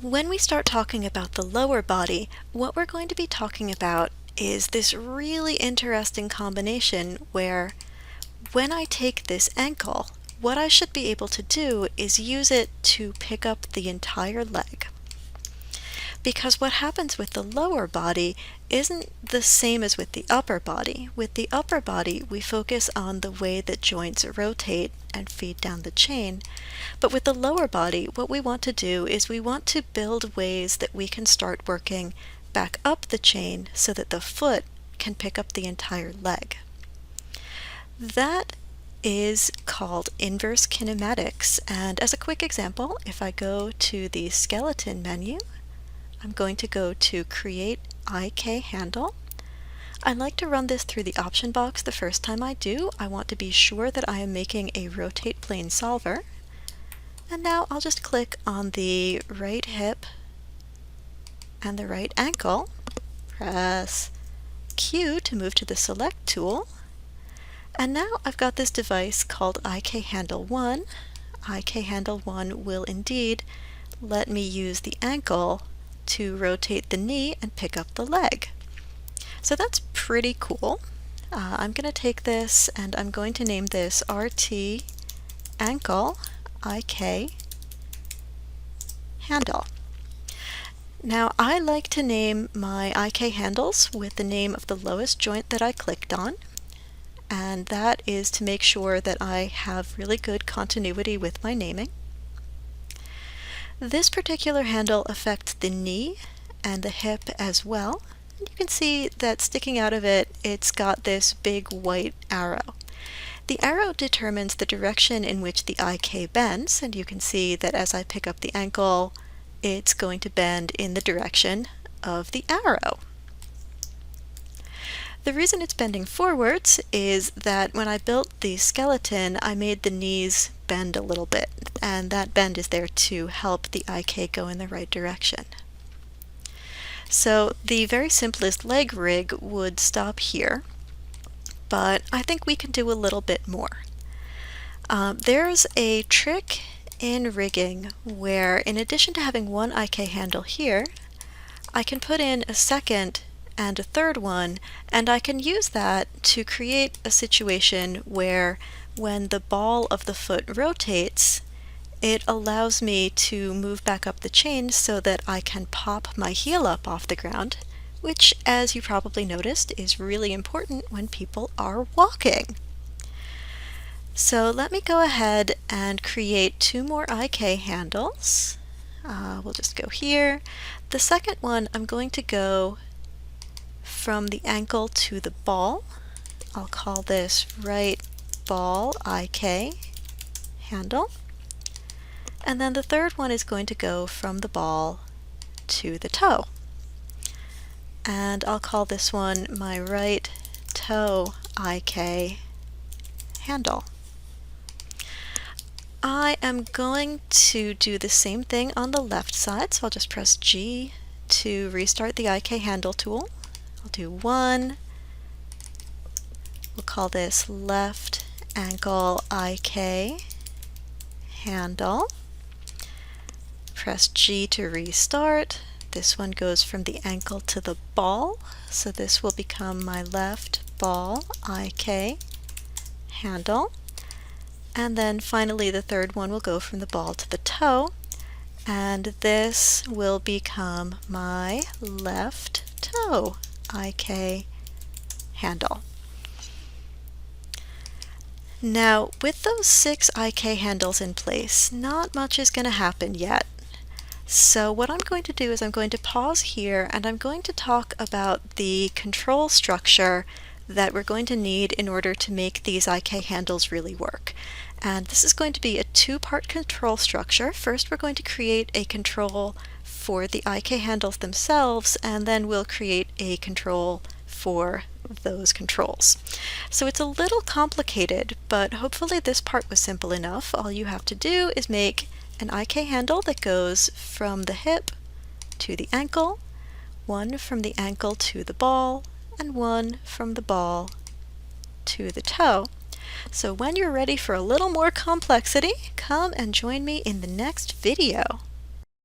When we start talking about the lower body, what we're going to be talking about is this really interesting combination where when I take this ankle, what I should be able to do is use it to pick up the entire leg. Because what happens with the lower body isn't the same as with the upper body. With the upper body, we focus on the way that joints rotate and feed down the chain. But with the lower body, what we want to do is we want to build ways that we can start working back up the chain so that the foot can pick up the entire leg. That is called inverse kinematics. And as a quick example, if I go to the skeleton menu, I'm going to go to Create IK Handle. I like to run this through the option box the first time I do. I want to be sure that I am making a rotate plane solver. And now I'll just click on the right hip and the right ankle. Press Q to move to the Select tool. And now I've got this device called IK Handle 1. IK Handle 1 will indeed let me use the ankle to rotate the knee and pick up the leg. So that's pretty cool. I'm going to take this and I'm going to name this RT Ankle IK Handle. Now I like to name my IK handles with the name of the lowest joint that I clicked on, and that is to make sure that I have really good continuity with my naming. This particular handle affects the knee and the hip as well. You can see that sticking out of it, it's got this big white arrow. The arrow determines the direction in which the IK bends, and you can see that as I pick up the ankle, it's going to bend in the direction of the arrow. The reason it's bending forwards is that when I built the skeleton, I made the knees bend a little bit, and that bend is there to help the IK go in the right direction. So the very simplest leg rig would stop here, but I think we can do a little bit more. There's a trick in rigging where, in addition to having one IK handle here, I can put in a second and a third one, and I can use that to create a situation where when the ball of the foot rotates, it allows me to move back up the chain so that I can pop my heel up off the ground, which, as you probably noticed, is really important when people are walking. So let me go ahead and create two more IK handles. We'll just go here. The second one, I'm going to go from the ankle to the ball. I'll call this right ball IK handle. And then the third one is going to go from the ball to the toe. And I'll call this one my right toe IK handle. I am going to do the same thing on the left side, so I'll just press G to restart the IK handle tool. I'll do one. We'll call this left ankle IK handle. Press G to restart. This one goes from the ankle to the ball, so this will become my left ball IK handle. And then finally the third one will go from the ball to the toe, and this will become my left toe IK handle. Now, with those 6 IK handles in place, not much is going to happen yet. So what I'm going to do is I'm going to pause here and I'm going to talk about the control structure that we're going to need in order to make these IK handles really work. And this is going to be a two-part control structure. First, we're going to create a control for the IK handles themselves, and then we'll create a control for those controls. So it's a little complicated, but hopefully this part was simple enough. All you have to do is make an IK handle that goes from the hip to the ankle, one from the ankle to the ball, and one from the ball to the toe. So when you're ready for a little more complexity, come and join me in the next video.